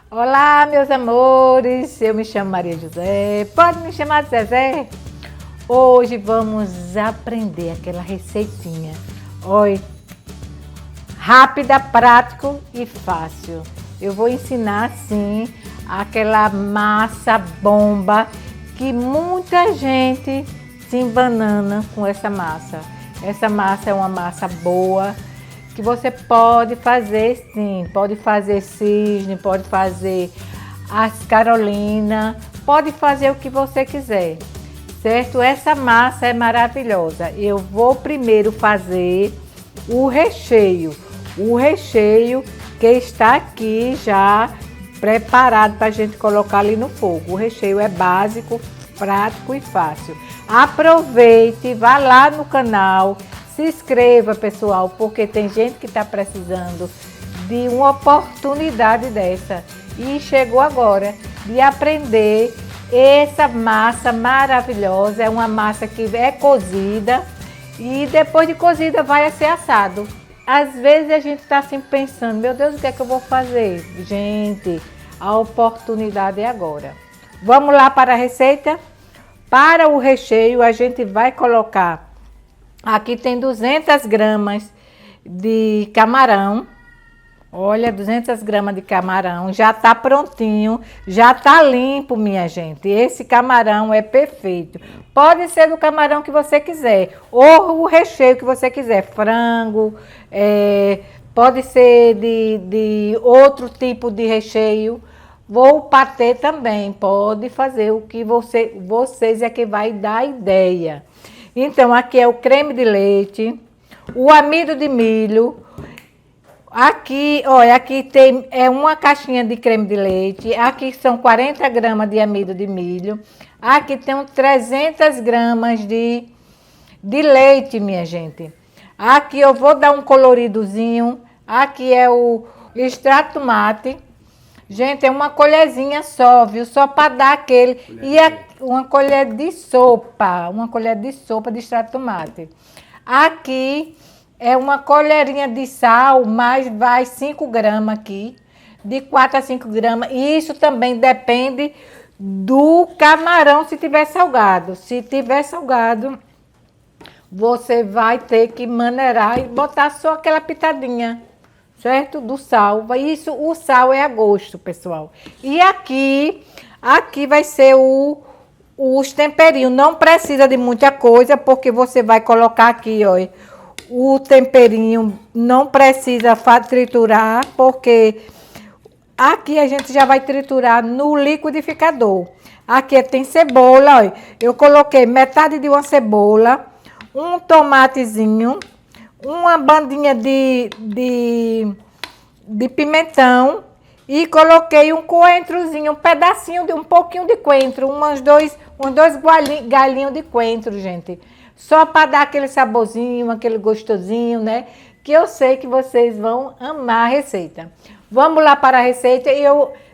Olá, meus amores, eu me chamo Maria José, pode me chamar de Zezé. Hoje vamos aprender aquela receitinha, oi, rápida, prático e fácil. Eu vou ensinar sim aquela massa bomba que muita gente se embanana com essa massa. Essa massa é uma massa boa, que você pode fazer sim, pode fazer cisne, pode fazer as Carolina, pode fazer o que você quiser, certo? Essa massa é maravilhosa. Eu vou primeiro fazer o recheio que está aqui já preparado para a gente colocar ali no fogo. O recheio é básico, prático e fácil. Aproveite, vá lá no canal, se inscreva, pessoal, porque tem gente que está precisando de uma oportunidade dessa e chegou agora de aprender essa massa maravilhosa. É uma massa que é cozida e depois de cozida vai ser assado. Às vezes a gente está assim pensando, meu Deus, o que é que eu vou fazer? Gente, a oportunidade é agora. Vamos lá para a receita? Para o recheio a gente vai colocar, aqui tem 200 gramas de camarão. Olha, 200 gramas de camarão, já tá prontinho, já tá limpo, minha gente. Esse camarão é perfeito. Pode ser do camarão que você quiser, ou o recheio que você quiser, frango, pode ser de outro tipo de recheio. Ou patê também, pode fazer o que vocês é que vai dar ideia. Então, aqui é o creme de leite, o amido de milho. Aqui, olha, aqui tem uma caixinha de creme de leite. Aqui são 40 gramas de amido de milho. Aqui tem 300 gramas de leite, minha gente. Aqui eu vou dar um coloridozinho. Aqui é o extrato de tomate. Gente, é uma colherzinha só, viu? Só para dar aquele. Uma colher de sopa de extrato de tomate. Aqui é uma colherinha de sal, mas vai 5 gramas aqui, de 4 a 5 gramas. E isso também depende do camarão, se tiver salgado. Se tiver salgado, você vai ter que maneirar e botar só aquela pitadinha, certo? Do sal. Isso, o sal é a gosto, pessoal. E aqui vai ser os temperinhos. Não precisa de muita coisa, porque você vai colocar aqui, ó, o temperinho. Não precisa triturar, porque aqui a gente já vai triturar no liquidificador. Aqui tem cebola, ó. Eu coloquei metade de uma cebola, um tomatezinho, uma bandinha de pimentão e coloquei um coentrozinho, um pedacinho, um pouquinho de coentro, uns dois galinhos de coentro, gente. Só para dar aquele saborzinho, aquele gostosinho, né? Que eu sei que vocês vão amar a receita. Vamos lá para a receita.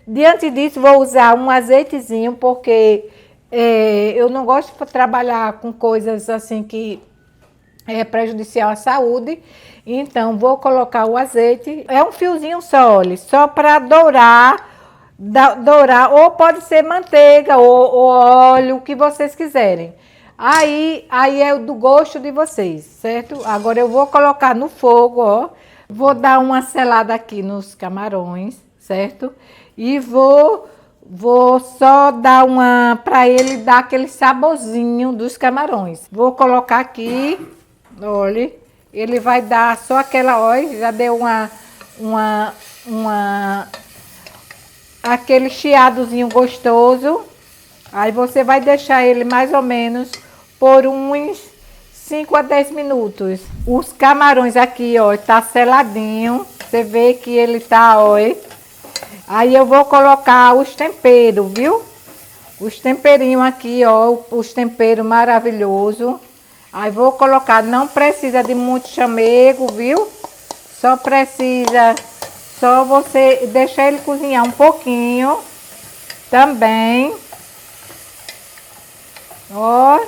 Diante disso, vou usar um azeitezinho, porque eu não gosto de trabalhar com coisas assim que é prejudicial à saúde. Então, vou colocar o azeite. É um fiozinho só, olha, só para dourar, ou pode ser manteiga ou óleo, o que vocês quiserem. Aí é do gosto de vocês, certo? Agora eu vou colocar no fogo, ó. Vou dar uma selada aqui nos camarões, certo? E vou só dar para ele dar aquele saborzinho dos camarões. Vou colocar aqui, olha, ele vai dar só aquela, olha, já deu aquele chiadozinho gostoso. Aí você vai deixar ele mais ou menos por uns 5 a 10 minutos. Os camarões aqui, ó, tá seladinho. Você vê que ele tá, ó. Aí eu vou colocar os temperos, viu? Os temperinhos aqui, ó, os temperos maravilhosos. Aí vou colocar, não precisa de muito chamego, viu? Só você deixar ele cozinhar um pouquinho também. Ó,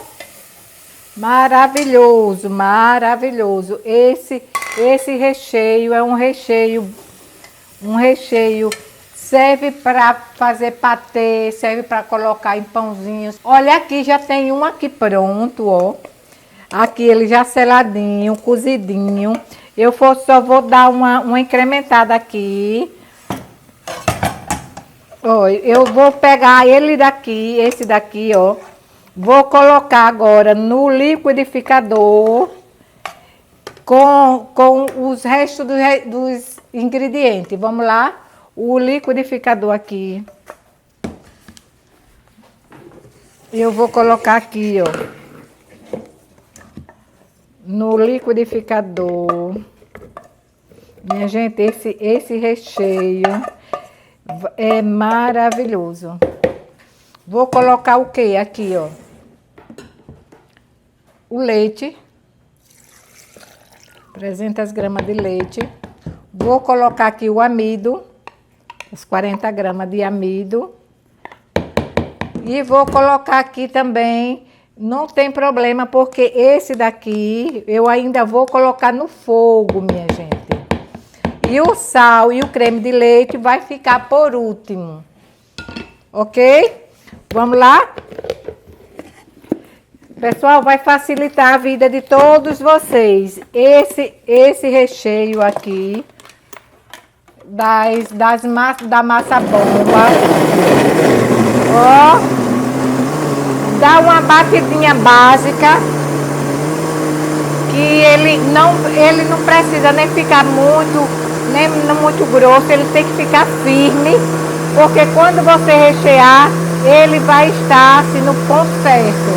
maravilhoso, maravilhoso. Esse recheio é um recheio serve para fazer patê, serve para colocar em pãozinhos. Olha aqui, já tem um aqui pronto, ó. Aqui ele já seladinho, cozidinho. Só vou dar uma incrementada aqui. Ó, eu vou pegar ele daqui, esse daqui, ó. Vou colocar agora no liquidificador com os restos dos ingredientes. Vamos lá. O liquidificador aqui. Eu vou colocar aqui, ó. No liquidificador. Minha gente, esse recheio é maravilhoso. Vou colocar o que aqui, ó? O leite. 300 gramas de leite. Vou colocar aqui o amido. Os 40 gramas de amido. E vou colocar aqui também, não tem problema, porque esse daqui eu ainda vou colocar no fogo, minha gente. E o sal e o creme de leite vai ficar por último. Ok? Vamos lá? Pessoal, vai facilitar a vida de todos vocês. Esse recheio aqui da massa bomba. Ó, dá uma batidinha básica, que ele não precisa nem ficar nem muito grosso, ele tem que ficar firme, porque quando você rechear, ele vai estar assim no ponto certo.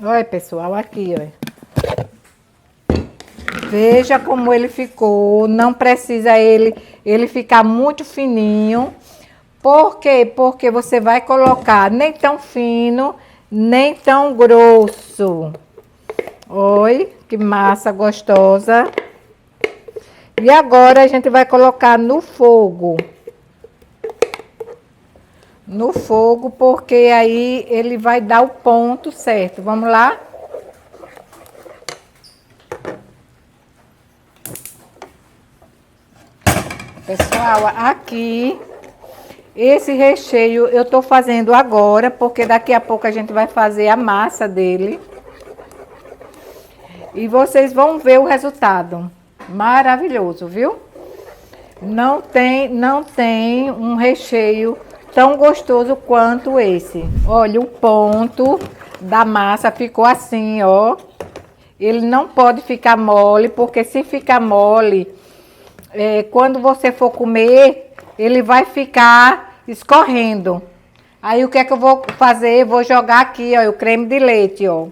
Olha, pessoal, aqui, olha. Veja como ele ficou, não precisa ele ficar muito fininho. Por quê? Porque você vai colocar nem tão fino, nem tão grosso. Oi, que massa gostosa. E agora a gente vai colocar no fogo. No fogo, porque aí ele vai dar o ponto certo. Vamos lá? Pessoal, aqui, esse recheio eu tô fazendo agora, porque daqui a pouco a gente vai fazer a massa dele. E vocês vão ver o resultado. Maravilhoso, viu? Não tem um recheio tão gostoso quanto esse. Olha, o ponto da massa ficou assim, ó. Ele não pode ficar mole, porque se ficar mole, quando você for comer, ele vai ficar escorrendo. Aí o que é que eu vou fazer? Vou jogar aqui, ó, o creme de leite, ó.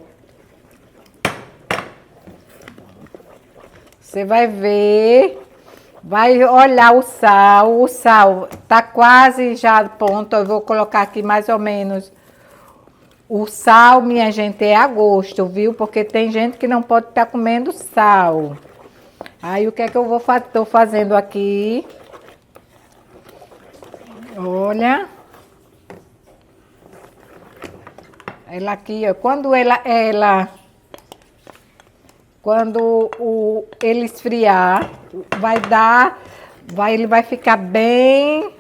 Você vai ver, vai olhar o sal tá quase já a ponto. Eu vou colocar aqui mais ou menos. O sal, minha gente, é a gosto, viu? Porque tem gente que não pode estar comendo sal. Aí o que é que eu tô fazendo aqui? Olha. Ela aqui, ó. Quando ele esfriar, ele vai ficar bem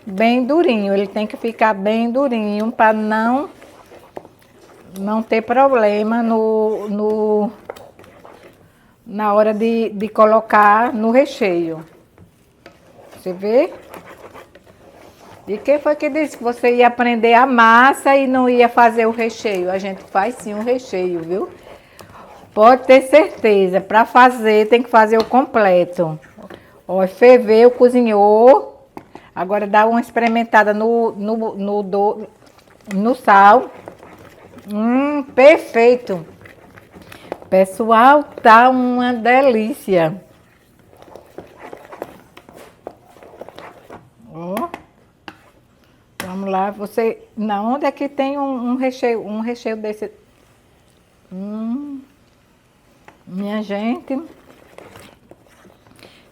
durinho. Ele tem que ficar bem durinho para não ter problema na hora de colocar no recheio. Você vê? E quem foi que disse que você ia aprender a massa e não ia fazer o recheio? A gente faz sim o recheio, viu? Pode ter certeza, para fazer tem que fazer o completo. Ó, ferveu, cozinhou. Agora dá uma experimentada no sal. Perfeito. Pessoal, tá uma delícia. Ó. Vamos lá, onde é que tem um recheio desse? Minha gente,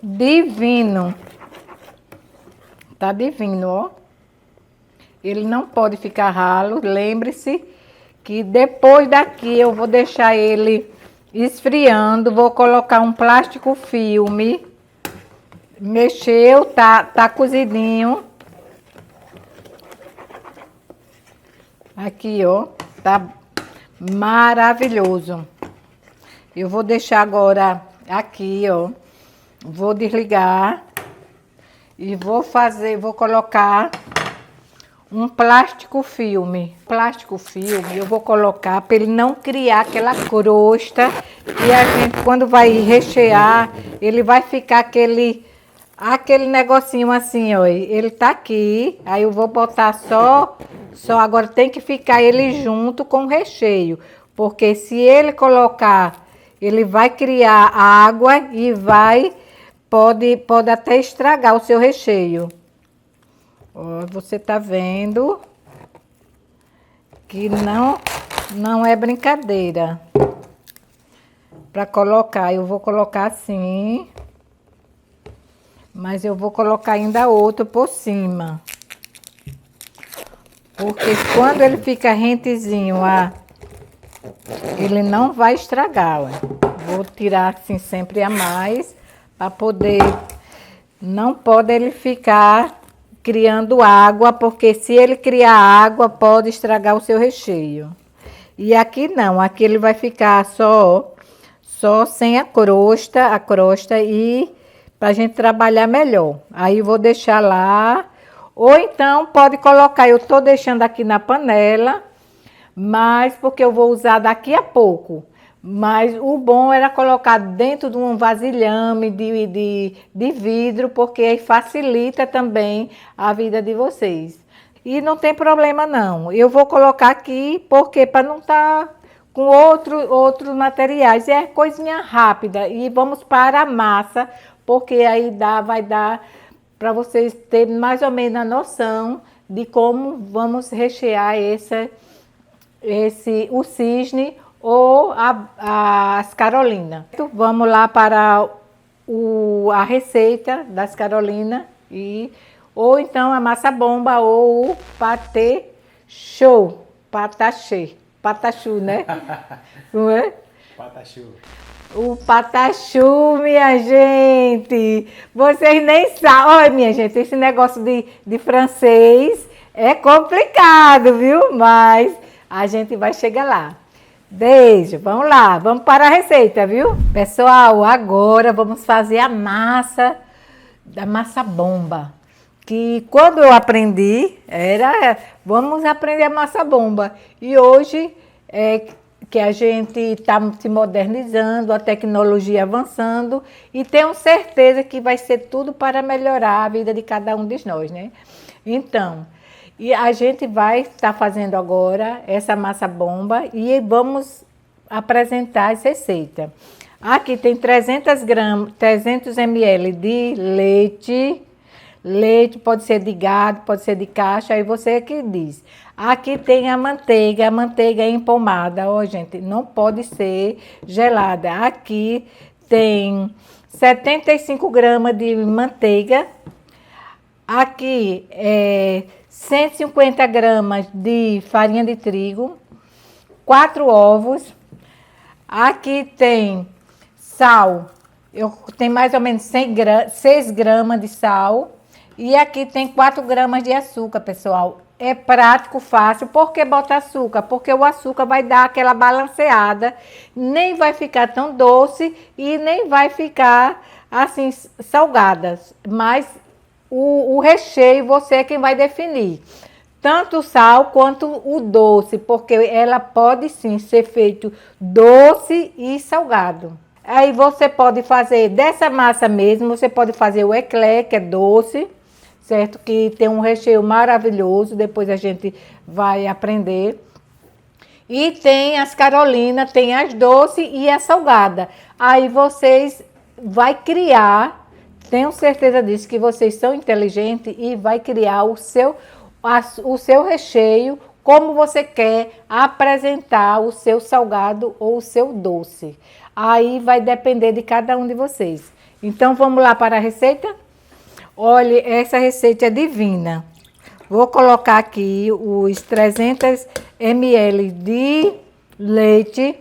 divino. Tá divino, ó. Ele não pode ficar ralo. Lembre-se que depois daqui eu vou deixar ele esfriando, vou colocar um plástico filme. Mexeu, tá cozidinho. Aqui, ó, tá maravilhoso. Eu vou deixar agora aqui, ó. Vou desligar e vou colocar um plástico filme. Plástico filme eu vou colocar para ele não criar aquela crosta e a gente quando vai rechear, ele vai ficar aquele negocinho assim, ó. Ele tá aqui, aí eu vou botar só agora tem que ficar ele junto com o recheio, porque se ele colocar, ele vai criar água e pode até estragar o seu recheio. Ó, você tá vendo que não é brincadeira. Para colocar, eu vou colocar assim, mas eu vou colocar ainda outro por cima. Porque quando ele fica rentezinho, ele não vai estragar, ó. Vou tirar assim sempre a mais, para poder, não pode ele ficar criando água, porque se ele criar água, pode estragar o seu recheio. E aqui não, aqui ele vai ficar só sem a crosta e para a gente trabalhar melhor. Aí eu vou deixar lá, ou então pode colocar, eu tô deixando aqui na panela, mas porque eu vou usar daqui a pouco. Mas o bom era colocar dentro de um vasilhame de vidro, porque aí facilita também a vida de vocês. E não tem problema não. Eu vou colocar aqui, porque para não estar com outros materiais. É coisinha rápida. E vamos para a massa, porque aí vai dar para vocês terem mais ou menos a noção de como vamos rechear o cisne ou as Carolina. Vamos lá para a receita das Carolina, ou então a massa bomba ou o patachu, né? Não é? Patachu. O patachu, minha gente. Vocês nem sabem. Olha, minha gente, esse negócio de francês é complicado, viu? Mas a gente vai chegar lá. Beijo, vamos lá, vamos para a receita, viu? Pessoal, agora vamos fazer a massa da massa bomba. Que quando eu aprendi, vamos aprender a massa bomba. E hoje que a gente está se modernizando, a tecnologia avançando, e tenho certeza que vai ser tudo para melhorar a vida de cada um de nós, né? Então, e a gente vai estar fazendo agora essa massa bomba e vamos apresentar as receitas. Aqui tem 300 ml de leite. Leite pode ser de gado, pode ser de caixa, aí você que diz. Aqui tem a manteiga em pomada, ó gente, não pode ser gelada. Aqui tem 75 gramas de manteiga. Aqui 150 gramas de farinha de trigo, 4 ovos. Aqui tem sal, eu tenho mais ou menos 6 gramas de sal. E aqui tem 4 gramas de açúcar, pessoal. É prático, fácil. Por que botar açúcar? Porque o açúcar vai dar aquela balanceada, nem vai ficar tão doce e nem vai ficar assim salgada. Mas o recheio você é quem vai definir. Tanto o sal quanto o doce, porque ela pode sim ser feito doce e salgado. Aí você pode fazer dessa massa mesmo, você pode fazer o eclair, que é doce, certo? Que tem um recheio maravilhoso, depois a gente vai aprender. E tem as Carolina, tem as doces e a salgada. Aí vocês vai criar, tenho certeza disso, que vocês são inteligentes e vai criar o seu recheio, como você quer apresentar o seu salgado ou o seu doce. Aí vai depender de cada um de vocês. Então vamos lá para a receita? Olha, essa receita é divina. Vou colocar aqui os 300 ml de leite.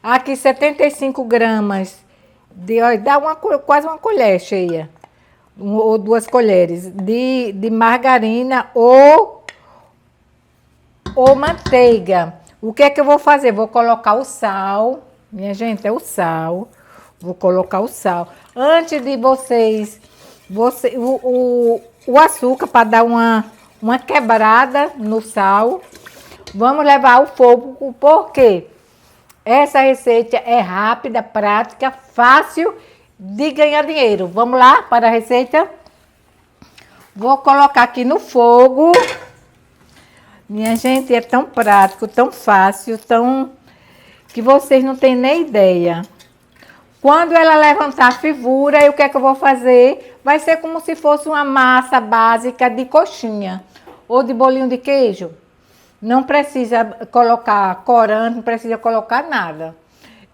Aqui 75 gramas ó, dá quase uma colher cheia, ou 2 colheres de margarina ou manteiga. O que é que eu vou fazer? Vou colocar o sal, minha gente, é o sal. Vou colocar o sal. Antes de o açúcar para dar uma quebrada no sal. Vamos levar ao fogo, porque essa receita é rápida, prática, fácil de ganhar dinheiro. Vamos lá para a receita? Vou colocar aqui no fogo. Minha gente, é tão prático, tão fácil, que vocês não têm nem ideia. Quando ela levantar a figura, o que é que eu vou fazer? Vai ser como se fosse uma massa básica de coxinha ou de bolinho de queijo. Não precisa colocar corante, não precisa colocar nada.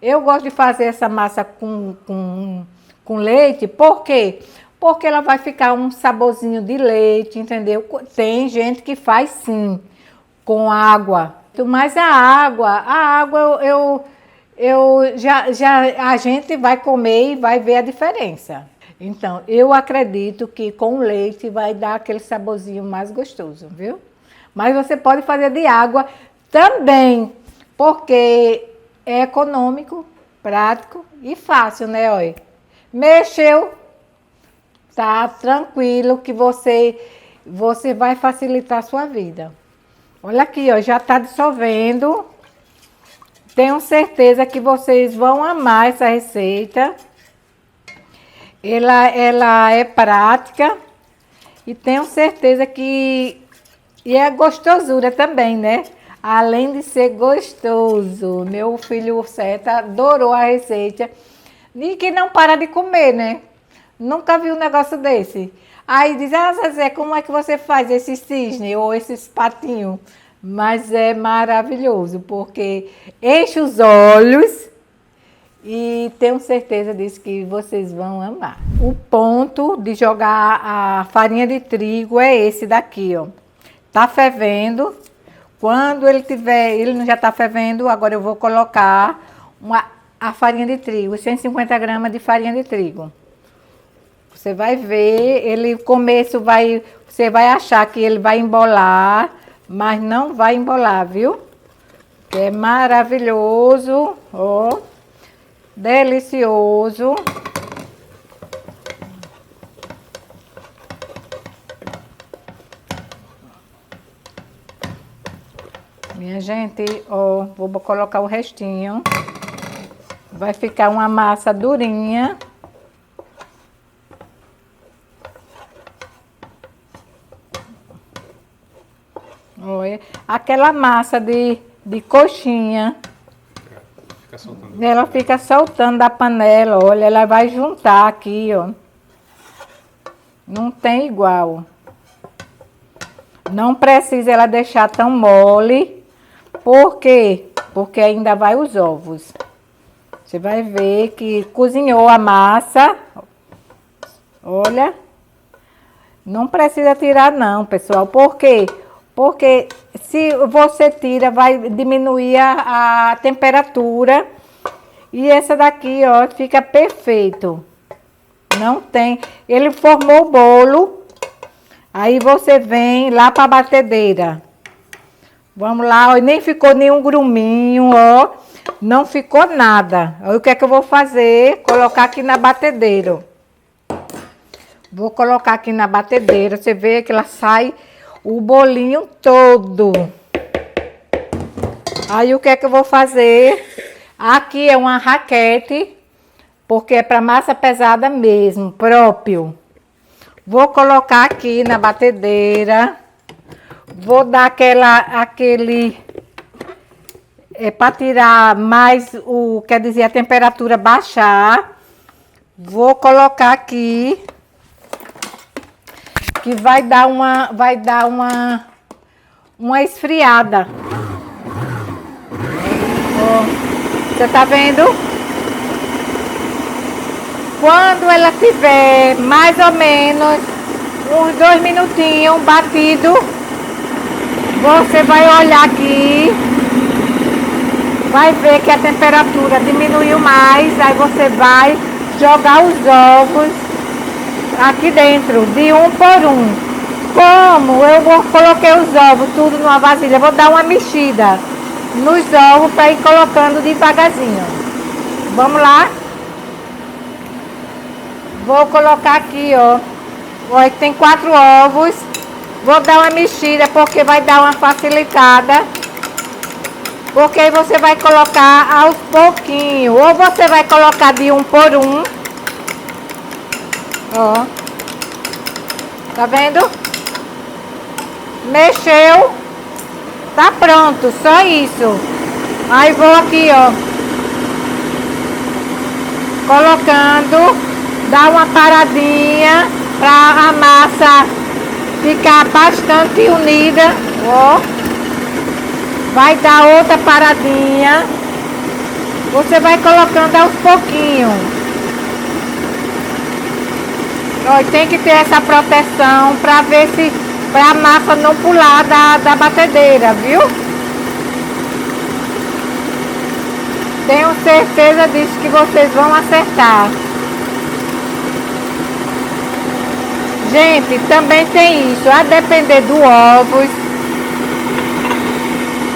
Eu gosto de fazer essa massa com leite, por quê? Porque ela vai ficar um saborzinho de leite, entendeu? Tem gente que faz sim, com água. Mas a água a gente vai comer e vai ver a diferença. Então, eu acredito que com o leite vai dar aquele saborzinho mais gostoso, viu? Mas você pode fazer de água também, porque é econômico, prático e fácil, né? Olha, mexeu, tá tranquilo que você vai facilitar a sua vida. Olha aqui, ó, já está dissolvendo. Tenho certeza que vocês vão amar essa receita. Ela é prática e tenho certeza que é gostosura também, né? Além de ser gostoso. Meu filho Seta adorou a receita e que não para de comer, né? Nunca vi um negócio desse. Aí diz, Zezé, como é que você faz esse cisne ou esses patinhos? Mas é maravilhoso, porque enche os olhos e tenho certeza disso que vocês vão amar. O ponto de jogar a farinha de trigo é esse daqui, ó. Tá fervendo. Quando ele não já tá fervendo, agora eu vou colocar a farinha de trigo, 150 gramas de farinha de trigo. Você vai ver, você vai achar que ele vai embolar, mas não vai embolar, viu? Que é maravilhoso, ó, delicioso. Minha gente, ó, vou colocar o restinho. Vai ficar uma massa durinha. Olha, aquela massa de coxinha. Fica soltando. Ela fica soltando da panela, olha, ela vai juntar aqui, ó. Não tem igual. Não precisa ela deixar tão mole. Por quê? Porque ainda vai os ovos. Você vai ver que cozinhou a massa. Olha. Não precisa tirar não, pessoal. Por quê? Porque se você tira, vai diminuir a temperatura. E essa daqui, ó, fica perfeito. Não tem. Ele formou o bolo. Aí você vem lá para a batedeira. Vamos lá, ó, nem ficou nenhum gruminho, ó. Não ficou nada. Aí o que é que eu vou fazer? Colocar aqui na batedeira. Vou colocar aqui na batedeira. Você vê que ela sai o bolinho todo. Aí o que é que eu vou fazer? Aqui é uma raquete, porque é para massa pesada mesmo, próprio. Vou colocar aqui na batedeira. Vou dar aquele para tirar mais quer dizer, a temperatura baixar. Vou colocar aqui que vai dar uma esfriada. Ó, você tá vendo? Quando ela tiver mais ou menos uns 2 minutinhos batido, você vai olhar aqui vai ver que a temperatura diminuiu mais, aí você vai jogar os ovos aqui dentro, de um por um. Como eu coloquei os ovos tudo numa vasilha, vou dar uma mexida nos ovos para ir colocando devagarzinho. Vamos lá? Vou colocar aqui, ó. Olha, tem 4 ovos. Vou dar uma mexida porque vai dar uma facilitada. Porque aí você vai colocar aos pouquinhos. Ou você vai colocar de um por um. Ó. Tá vendo? Mexeu. Tá pronto, só isso. Aí vou aqui, ó. Colocando. Dá uma paradinha para a massa ficar bastante unida. Ó. Vai dar outra paradinha. Você vai colocando aos pouquinhos. Ó, tem que ter essa proteção para ver se para a massa não pular da batedeira, viu? Tenho certeza disso que vocês vão acertar. Gente, também tem isso, a depender do ovos,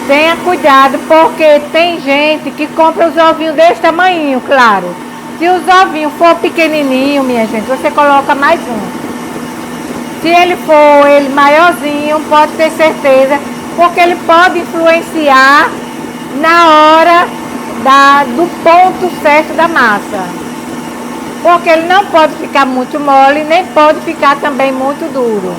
tenha cuidado, porque tem gente que compra os ovinhos desse tamanho, claro. Se os ovinhos for pequenininho, minha gente, você coloca mais um. Se ele for maiorzinho, pode ter certeza, porque ele pode influenciar na hora do ponto certo da massa. Porque ele não pode ficar muito mole, nem pode ficar também muito duro.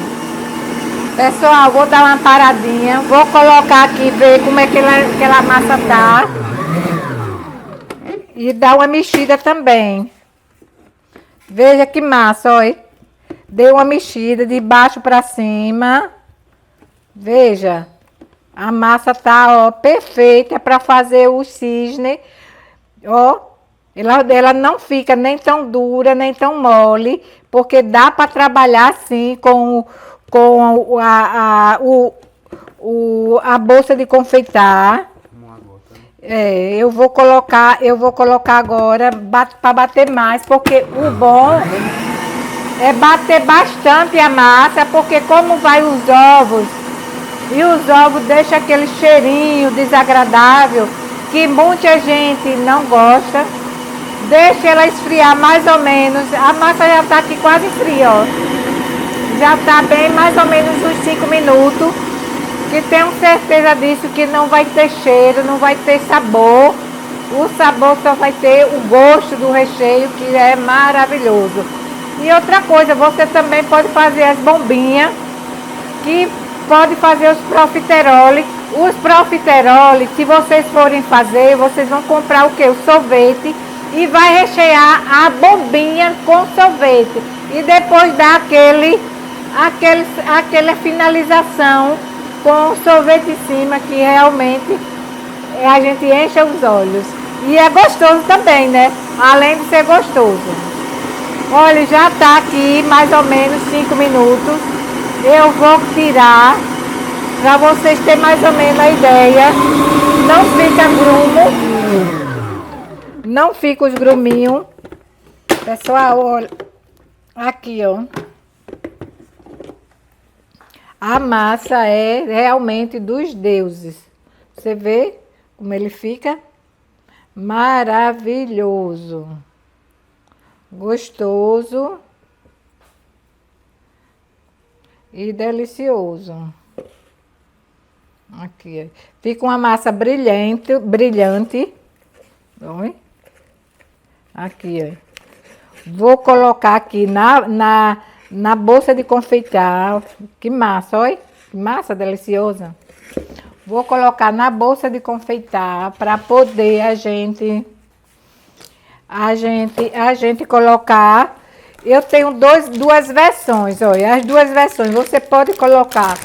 Pessoal, vou dar uma paradinha. Vou colocar aqui, ver como é que aquela massa tá. E dar uma mexida também. Veja que massa, olha. Dei uma mexida de baixo para cima. Veja. A massa tá, ó, perfeita para fazer o cisne. Ó. Ela não fica nem tão dura, nem tão mole, porque dá para trabalhar assim com a bolsa de confeitar. Eu vou colocar agora para bater mais, porque o bom é bater bastante a massa, porque como vai os ovos, e os ovos deixam aquele cheirinho desagradável, que muita gente não gosta. Deixa ela esfriar mais ou menos. A massa já está aqui quase fria, ó. Já está bem mais ou menos uns 5 minutos. Que tenho certeza disso, que não vai ter cheiro, não vai ter sabor. O sabor só vai ter o gosto do recheio, que é maravilhoso. E outra coisa, você também pode fazer as bombinhas, que pode fazer os profiteroles. Os profiteroles, se vocês forem fazer, vocês vão comprar o que? O sorvete. E vai rechear a bombinha com sorvete. E depois dar aquela finalização com o sorvete em cima, que realmente a gente enche os olhos. E é gostoso também, né? Além de ser gostoso. Olha, já tá aqui mais ou menos 5 minutos. Eu vou tirar para vocês terem mais ou menos a ideia. Não fica grumo. Não fica os gruminhos. Pessoal, olha. Aqui, ó. A massa é realmente dos deuses. Você vê como ele fica? Maravilhoso. Gostoso. E delicioso. Aqui, ó. Fica uma massa brilhante. Olha. Aqui, ó. Vou colocar aqui na bolsa de confeitar. Que massa, olha. Que massa deliciosa. Vou colocar na bolsa de confeitar para poder a gente colocar. Eu tenho duas versões, olha. As duas versões. Você pode colocar.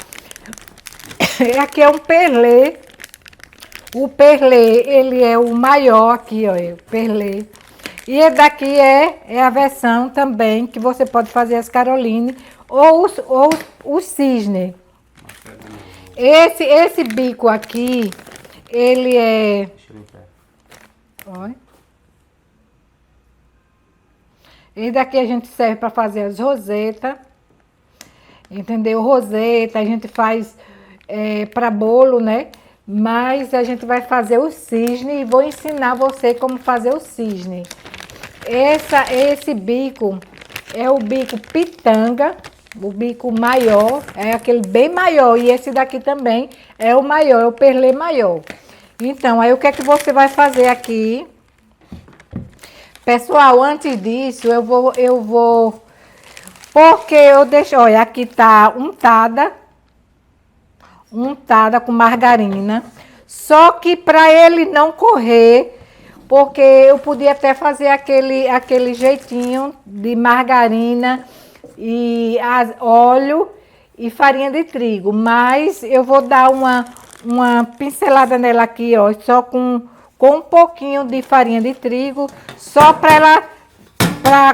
Aqui é um perlê. O perlê, ele é o maior aqui, olha. O perlê. E esse daqui é a versão também que você pode fazer as Caroline ou o cisne. Esse bico aqui, ele é... Deixa eu limpar. Olha. Esse daqui a gente serve para fazer as rosetas. Entendeu? Roseta, a gente faz para bolo, né? Mas a gente vai fazer o cisne e vou ensinar você como fazer o cisne. Esse bico é o bico pitanga, o bico maior, é aquele bem maior. E esse daqui também é o maior, é o perlê maior. Então, aí o que é que você vai fazer aqui? Pessoal, antes disso, eu vou porque eu deixo, olha, aqui tá untada com margarina. Só que para ele não correr, porque eu podia até fazer aquele jeitinho de margarina e óleo e farinha de trigo, mas eu vou dar uma pincelada nela aqui, ó, só com um pouquinho de farinha de trigo, só para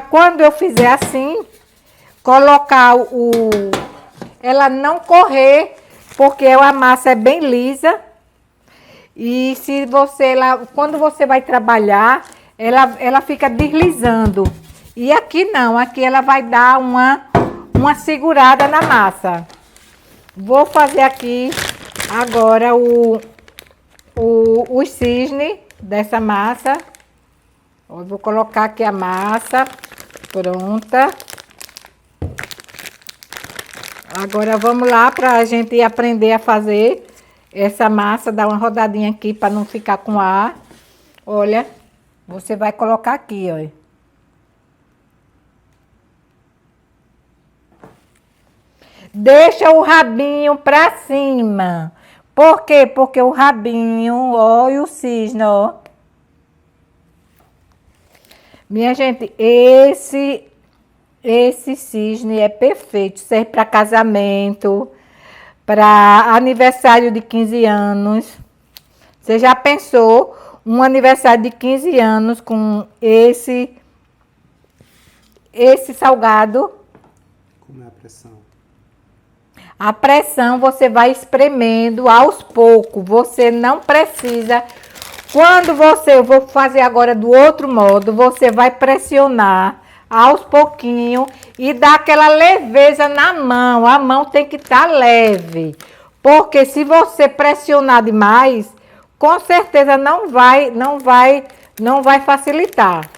quando eu fizer assim, colocar ela não correr, porque a massa é bem lisa. E se você quando você vai trabalhar, ela fica deslizando. E aqui não, aqui ela vai dar uma segurada na massa. Vou fazer aqui agora o cisne dessa massa. Eu vou colocar aqui a massa pronta. Agora vamos lá para a gente aprender a fazer essa massa, dar uma rodadinha aqui para não ficar com ar. Olha, você vai colocar aqui, ó. Deixa o rabinho para cima. Por quê? Porque o rabinho, ó, e o cisne, ó. Minha gente, esse cisne é perfeito, serve para casamento, para aniversário de 15 anos. Você já pensou um aniversário de 15 anos com esse salgado? Como é a pressão? A pressão você vai espremendo aos poucos, você não precisa. Eu vou fazer agora do outro modo, você vai pressionar aos pouquinhos e dar aquela leveza na mão. A mão tem que estar leve, porque se você pressionar demais, com certeza não vai facilitar.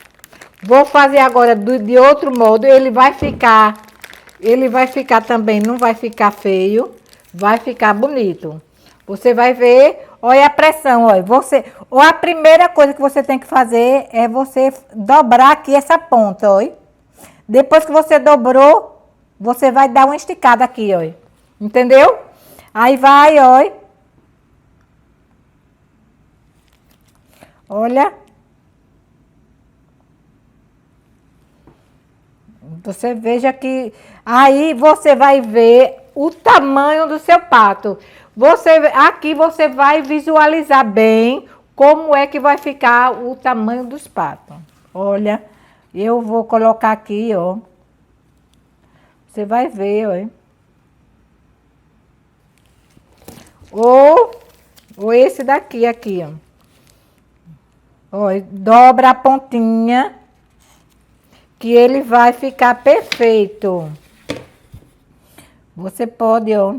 Vou fazer agora de outro modo, ele vai ficar também, não vai ficar feio, vai ficar bonito. Você vai ver, olha a pressão, olha. A primeira coisa que você tem que fazer é você dobrar aqui essa ponta, olha. Depois que você dobrou, você vai dar uma esticada aqui, olha. Entendeu? Aí vai, olha. Olha. Você veja que aí você vai ver o tamanho do seu pato. Aqui você vai visualizar bem como é que vai ficar o tamanho dos patos. Olha, eu vou colocar aqui, ó. Você vai ver, ó. Ou esse daqui, aqui, ó. Ó, dobra a pontinha, que ele vai ficar perfeito. Você pode, ó.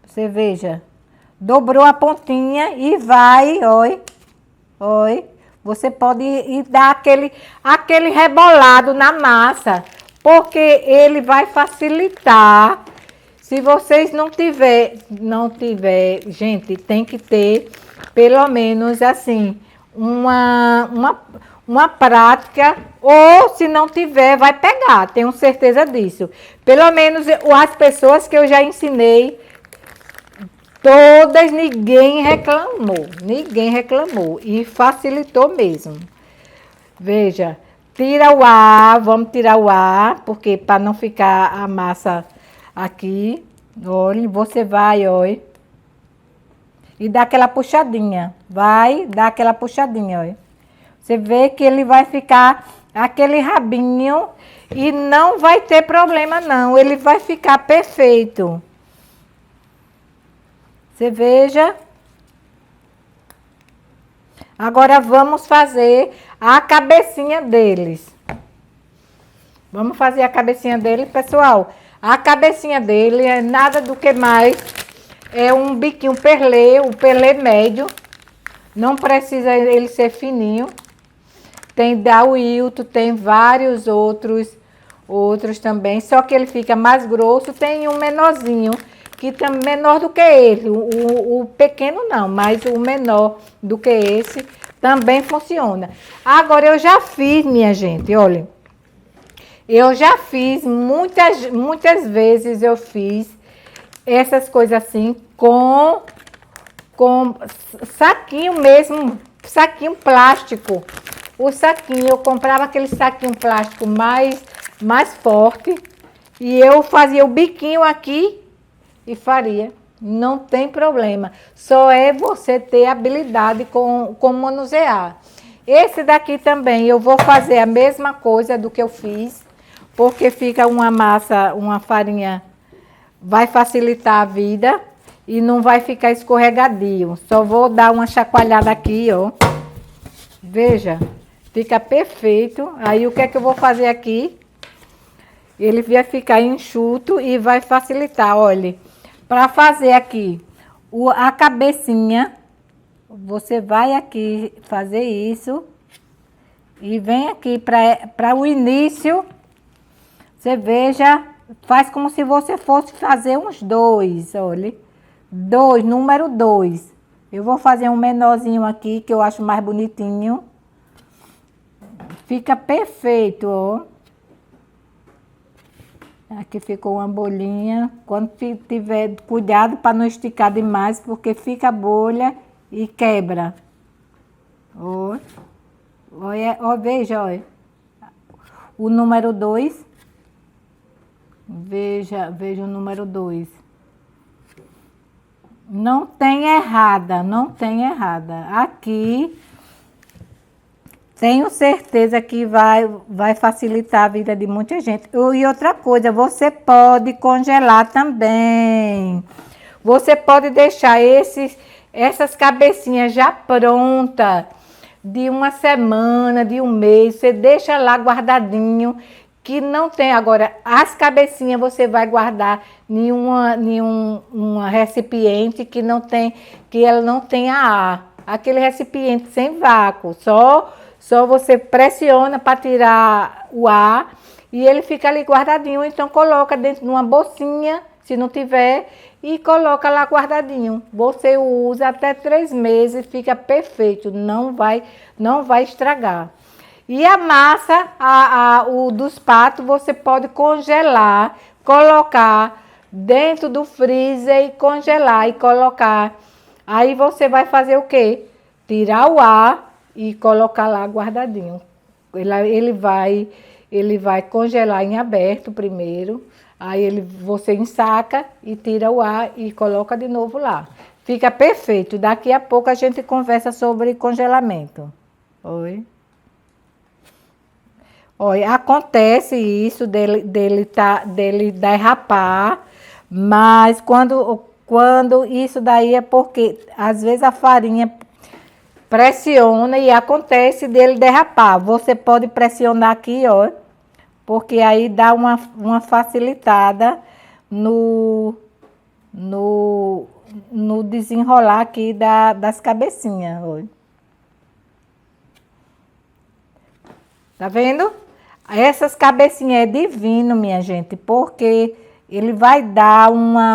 Você veja. Dobrou a pontinha e vai, ó. Você pode ir dar aquele rebolado na massa, porque ele vai facilitar. Se vocês não tiver, gente, tem que ter pelo menos assim uma prática, ou se não tiver, vai pegar, tenho certeza disso. Pelo menos as pessoas que eu já ensinei, todas, ninguém reclamou e facilitou mesmo. Veja, tira o ar, vamos tirar o ar, porque para não ficar a massa aqui, olha, você vai, olha, e dá aquela puxadinha, vai dar aquela puxadinha, olha. Você vê que ele vai ficar aquele rabinho e não vai ter problema não, ele vai ficar perfeito. Você veja. Agora vamos fazer a cabecinha deles. Vamos fazer a cabecinha dele, pessoal. A cabecinha dele é nada do que mais. É um biquinho perlê, o perlê médio. Não precisa ele ser fininho. Tem da Wilton, tem vários outros também. Só que ele fica mais grosso. Tem um menorzinho, que é menor do que ele. O pequeno não, mas o menor do que esse também funciona. Agora eu já fiz, minha gente, olha. Eu já fiz, muitas vezes eu fiz essas coisas assim com saquinho mesmo, saquinho plástico. O saquinho, eu comprava aquele saquinho plástico mais forte e eu fazia o biquinho aqui e faria. Não tem problema, só é você ter habilidade com manusear. Esse daqui também eu vou fazer a mesma coisa do que eu fiz. Porque fica uma massa, uma farinha, vai facilitar a vida e não vai ficar escorregadio. Só vou dar uma chacoalhada aqui, ó. Veja, fica perfeito. Aí o que é que eu vou fazer aqui? Ele vai ficar enxuto e vai facilitar, olha. Para fazer aqui a cabecinha, você vai aqui fazer isso e vem aqui para o início. Você veja, faz como se você fosse fazer uns 2, olha. 2, número 2. Eu vou fazer um menorzinho aqui, que eu acho mais bonitinho. Fica perfeito, ó. Aqui ficou uma bolinha. Quando tiver cuidado para não esticar demais, porque fica a bolha e quebra. Ó. Olha, ó, veja, olha. O número 2. Veja o número 2. Não tem errada, não tem errada. Aqui, tenho certeza que vai facilitar a vida de muita gente. E outra coisa, você pode congelar também. Você pode deixar essas cabecinhas já prontas, de uma semana, de um mês. Você deixa lá guardadinho. Que não tem. Agora, as cabecinhas você vai guardar em um recipiente que ela não tenha ar. Aquele recipiente sem vácuo. Só você pressiona para tirar o ar e ele fica ali guardadinho. Então, coloca dentro de uma bolsinha, se não tiver, e coloca lá guardadinho. Você usa até 3 meses, fica perfeito. Não vai estragar. E a massa, o dos patos, você pode congelar, colocar dentro do freezer e congelar e colocar. Aí você vai fazer o quê? Tirar o ar e colocar lá guardadinho. Ele vai congelar em aberto primeiro. Aí você ensaca e tira o ar e coloca de novo lá. Fica perfeito. Daqui a pouco a gente conversa sobre congelamento. Oi? Olha, acontece isso dele derrapar, mas quando isso daí é porque às vezes a farinha pressiona e acontece dele derrapar. Você pode pressionar aqui, ó, porque aí dá uma facilitada no desenrolar aqui das cabecinhas. Ó. Tá vendo? Essas cabecinhas é divino, minha gente, porque ele vai dar um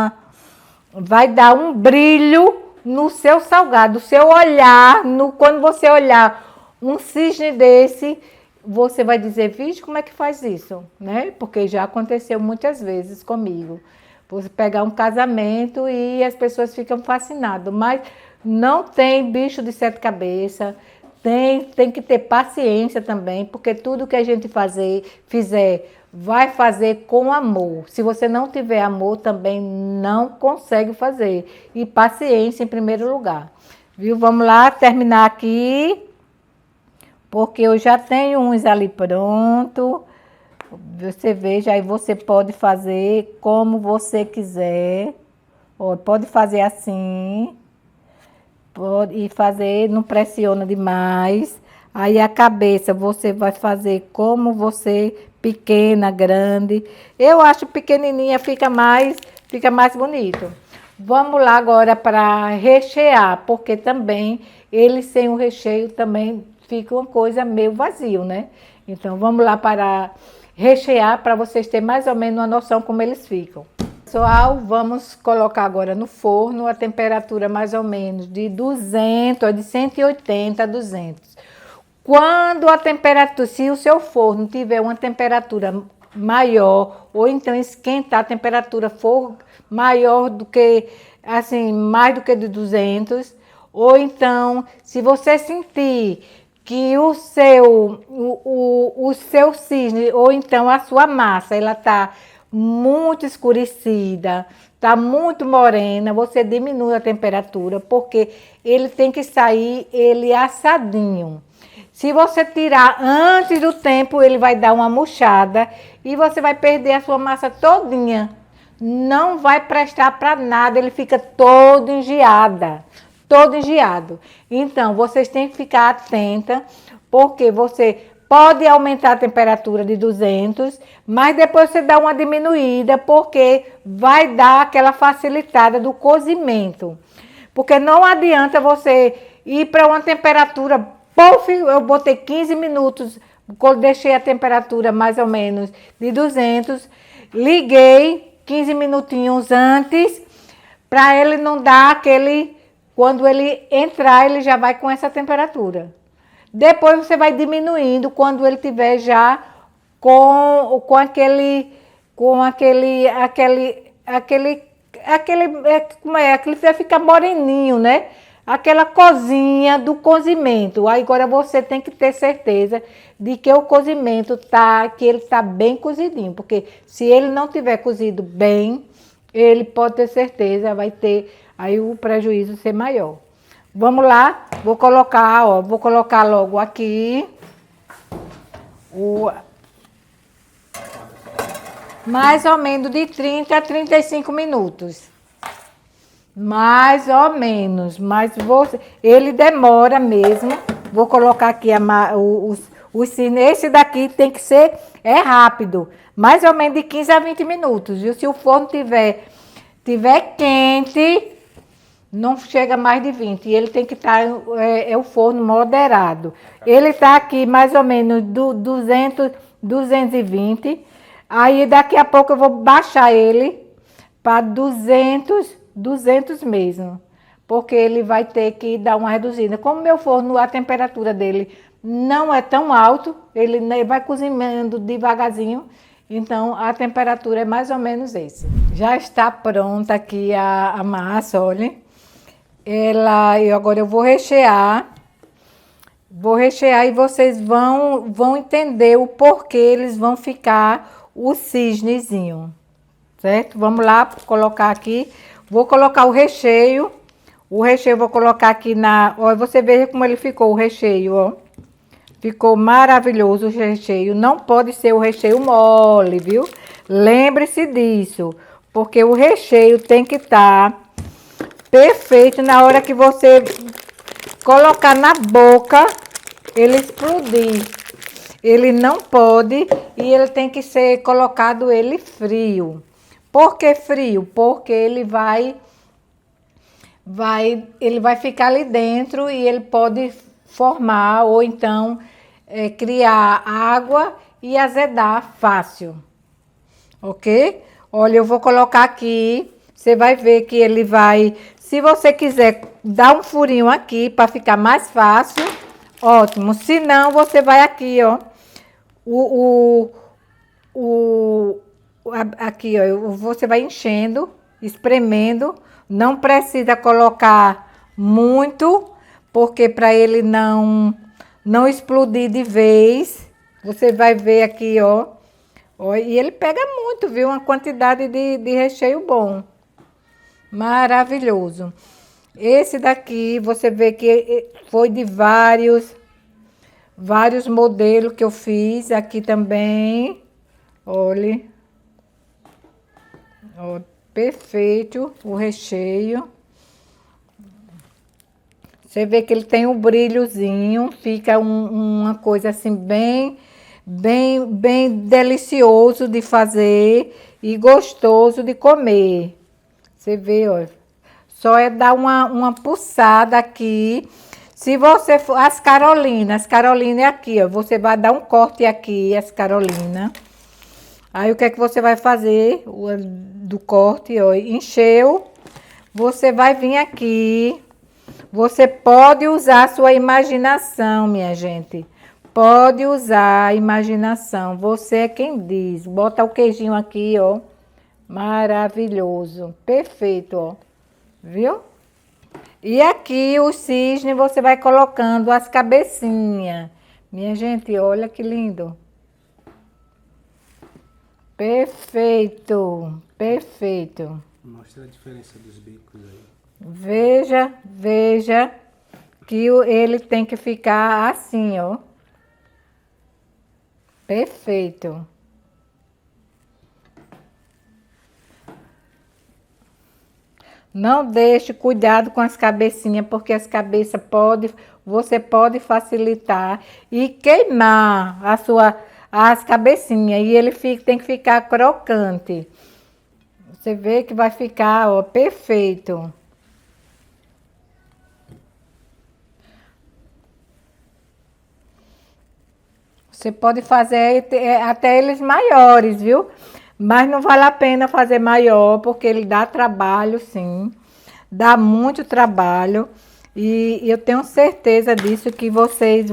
brilho no seu salgado, o seu olhar, quando você olhar um cisne desse, você vai dizer, vixe, como é que faz isso? Né? Porque já aconteceu muitas vezes comigo. Você pegar um casamento e as pessoas ficam fascinadas, mas não tem bicho de 7 cabeças. Tem que ter paciência também, porque tudo que a gente fizer, vai fazer com amor. Se você não tiver amor, também não consegue fazer. E paciência em primeiro lugar. Viu? Vamos lá terminar aqui, porque eu já tenho uns ali pronto. Você veja, aí você pode fazer como você quiser. Ou pode fazer assim. Pode fazer, não pressiona demais. Aí a cabeça você vai fazer como você, pequena, grande. Eu acho pequenininha fica mais bonito. Vamos lá agora para rechear, porque também ele sem o recheio também fica uma coisa meio vazio, né? Então vamos lá para rechear para vocês terem mais ou menos uma noção como eles ficam. Pessoal, vamos colocar agora no forno a temperatura mais ou menos de 200, de 180 a 200. Quando a temperatura, se o seu forno tiver uma temperatura maior, ou então esquentar a temperatura for maior do que, assim, mais do que de 200, ou então, se você sentir que o seu cisne, ou então a sua massa, ela está muito escurecida, está muito morena, você diminui a temperatura, porque ele tem que sair ele assadinho. Se você tirar antes do tempo, ele vai dar uma murchada e você vai perder a sua massa todinha. Não vai prestar para nada, ele fica todo engiado. Então, vocês têm que ficar atenta, porque você pode aumentar a temperatura de 200, mas depois você dá uma diminuída, porque vai dar aquela facilitada do cozimento. Porque não adianta você ir para uma temperatura, eu botei 15 minutos, deixei a temperatura mais ou menos de 200, liguei 15 minutinhos antes, para ele não dar aquele, quando ele entrar, ele já vai com essa temperatura. Depois você vai diminuindo quando ele tiver já com aquele, como é? Aquele vai ficar moreninho, né? Aquela cozinha do cozimento. Aí agora você tem que ter certeza de que o cozimento que ele tá bem cozidinho, porque se ele não tiver cozido bem, ele pode ter certeza, vai ter aí o prejuízo ser maior. Vamos lá, vou colocar logo aqui mais ou menos de 30 a 35 minutos. Mais ou menos, mas ele demora mesmo. Vou colocar aqui esse daqui tem que ser rápido, mais ou menos de 15 a 20 minutos. Viu? Se o forno tiver quente, não chega mais de 20. E ele tem que estar, o forno moderado. Ele está aqui mais ou menos 200, 220. Aí daqui a pouco eu vou baixar ele para 200 mesmo. Porque ele vai ter que dar uma reduzida. Como meu forno, a temperatura dele não é tão alto, ele vai cozinhando devagarzinho. Então, a temperatura é mais ou menos esse. Já está pronta aqui a massa, olha. Agora eu vou rechear. Vou rechear e vocês vão entender o porquê eles vão ficar o cisnezinho. Certo? Vamos lá colocar aqui. Vou colocar o recheio. O recheio vou colocar aqui Olha, você vê como ele ficou, o recheio, ó. Ficou maravilhoso o recheio. Não pode ser o recheio mole, viu? Lembre-se disso. Porque o recheio tem que estar perfeito na hora que você colocar na boca, ele explodir. Ele não pode e ele tem que ser colocado frio. Por que frio? Porque ele vai ficar ali dentro e ele pode formar ou então criar água e azedar fácil. Ok? Olha, eu vou colocar aqui. Você vai ver que ele vai... Se você quiser dar um furinho aqui para ficar mais fácil, ótimo. Se não, você vai aqui, ó. Aqui, ó. Você vai enchendo, espremendo. Não precisa colocar muito, porque para ele não explodir de vez. Você vai ver aqui, ó. E ele pega muito, viu? Uma quantidade de recheio bom. Maravilhoso. Esse daqui, você vê que foi de vários modelos que eu fiz aqui também. Olha. Ó, perfeito o recheio. Você vê que ele tem um brilhozinho, fica uma coisa assim bem delicioso de fazer e gostoso de comer. Você vê, ó. Só é dar uma pulsada aqui. Se você for, as Carolina é aqui, ó. Você vai dar um corte aqui, as Carolina. Aí o que é que você vai fazer do corte, ó? Encheu. Você vai vir aqui. Você pode usar a sua imaginação, minha gente. Pode usar a imaginação. Você é quem diz. Bota o queijinho aqui, ó. Maravilhoso. Perfeito, ó. Viu? E aqui o cisne você vai colocando as cabecinhas. Minha gente, olha que lindo. Perfeito. Perfeito. Mostra a diferença dos bicos aí. Veja que ele tem que ficar assim, ó. Perfeito. Não deixe, cuidado com as cabecinhas, porque as cabeças você pode facilitar e queimar as cabecinhas. E ele tem que ficar crocante. Você vê que vai ficar, ó, perfeito. Você pode fazer até eles maiores, viu? Mas não vale a pena fazer maior, porque ele dá trabalho, sim. Dá muito trabalho. E eu tenho certeza disso, que vocês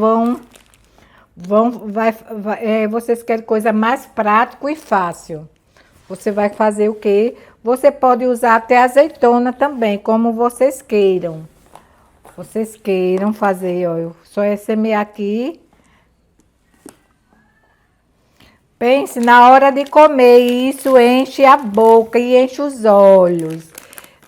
vocês querem coisa mais prática e fácil. Você vai fazer o quê? Você pode usar até azeitona também, como vocês queiram. Vocês queiram fazer, ó. Só é semear aqui. Pense, na hora de comer, isso enche a boca e enche os olhos.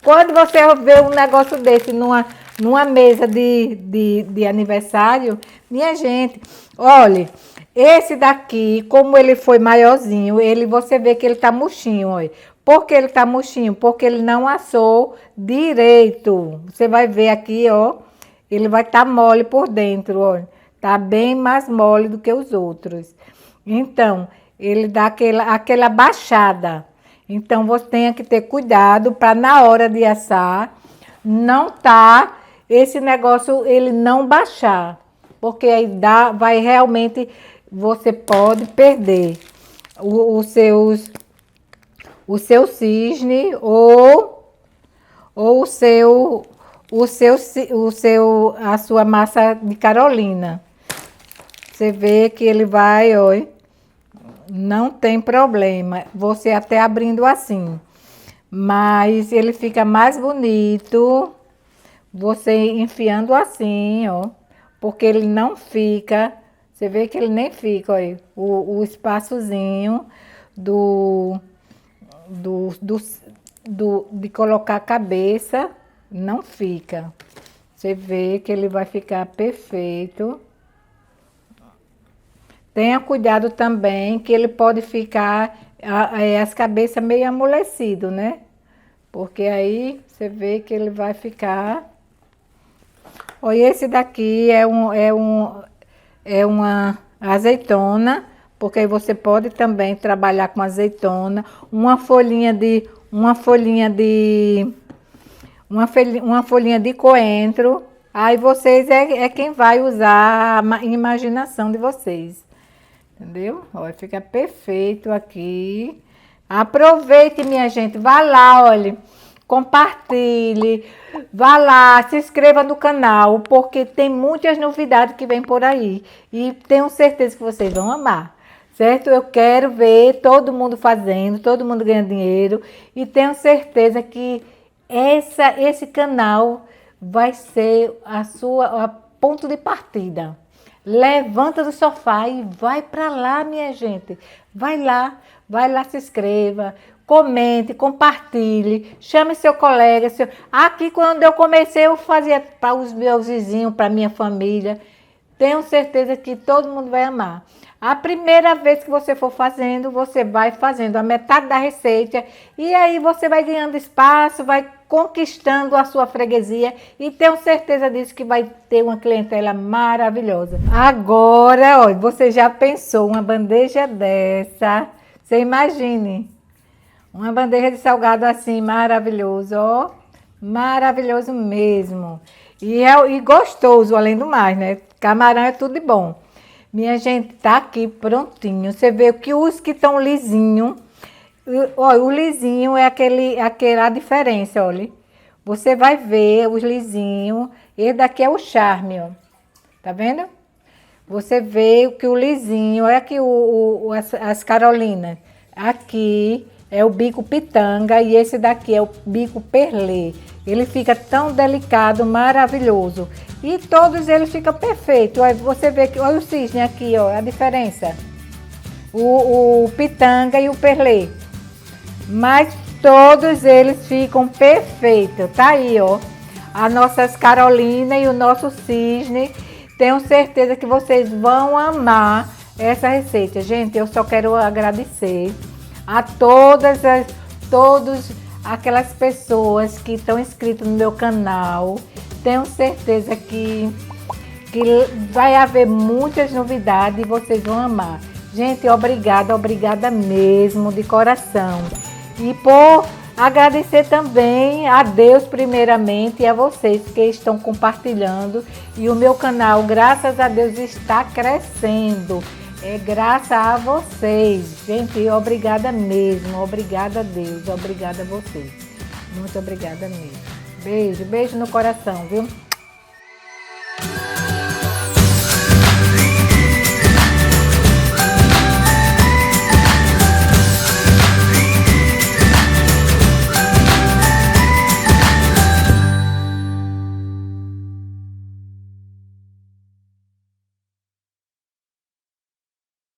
Quando você vê um negócio desse numa mesa de aniversário, minha gente, olha, esse daqui, como ele foi maiorzinho, você vê que ele tá murchinho, olha. Por que ele tá murchinho? Porque ele não assou direito. Você vai ver aqui, ó, ele vai estar mole por dentro, ó. Tá bem mais mole do que os outros. Então, ele dá aquela baixada. Então, você tem que ter cuidado para na hora de assar, esse negócio, ele não baixar. Porque aí vai realmente, você pode perder o seu cisne ou a sua massa de Carolina. Você vê que ele vai, ó, não tem problema, você até abrindo assim, mas ele fica mais bonito você enfiando assim, ó, porque ele não fica, você vê que ele nem fica, ó, o espaçozinho de colocar a cabeça não fica. Você vê que ele vai ficar perfeito. Tenha cuidado também que ele pode ficar as cabeças meio amolecido, né? Porque aí você vê que ele vai ficar. Olha, esse daqui é uma azeitona, porque aí você pode também trabalhar com azeitona, uma folhinha de coentro. Aí vocês é quem vai usar a imaginação de vocês. Entendeu? Olha, fica perfeito aqui. Aproveite, minha gente. Vá lá, olha. Compartilhe. Vá lá, se inscreva no canal, porque tem muitas novidades que vem por aí. E tenho certeza que vocês vão amar. Certo? Eu quero ver todo mundo fazendo, todo mundo ganhando dinheiro. E tenho certeza que esse canal vai ser a ponto de partida. Levanta do sofá e vai para lá, minha gente. Vai lá, se inscreva, comente, compartilhe, chame seu colega. Aqui, quando eu comecei, eu fazia para os meus vizinhos, para minha família. Tenho certeza que todo mundo vai amar. A primeira vez que você for fazendo, você vai fazendo a metade da receita e aí você vai ganhando espaço, vai conquistando a sua freguesia e tenho certeza disso que vai ter uma clientela maravilhosa. Agora, olha, você já pensou uma bandeja dessa? Você imagine, uma bandeja de salgado assim, maravilhoso, ó, maravilhoso mesmo. E gostoso, além do mais, né? Camarão é tudo de bom. Minha gente, tá aqui prontinho. Você vê que os que estão lisinho, olha, o lisinho é aquela diferença, olha. Você vai ver os lisinhos. Esse daqui é o charme, ó. Tá vendo? Você vê que o lisinho, olha aqui as Carolinas. Aqui é o bico pitanga e esse daqui é o bico perlê. Ele fica tão delicado, maravilhoso. E todos eles ficam perfeitos. Olha, você vê que, olha o cisne aqui, ó, a diferença. O pitanga e o perlê. Mas todos eles ficam perfeitos. Tá aí, ó. As nossas Carolina e o nosso cisne. Tenho certeza que vocês vão amar essa receita. Gente, eu só quero agradecer a todas aquelas pessoas que estão inscritas no meu canal. Tenho certeza que vai haver muitas novidades e vocês vão amar. Gente, obrigada mesmo, de coração. E por agradecer também a Deus primeiramente e a vocês que estão compartilhando. E o meu canal, graças a Deus, está crescendo. É graças a vocês. Gente, obrigada mesmo. Obrigada a Deus. Obrigada a vocês. Muito obrigada mesmo. Beijo no coração, viu?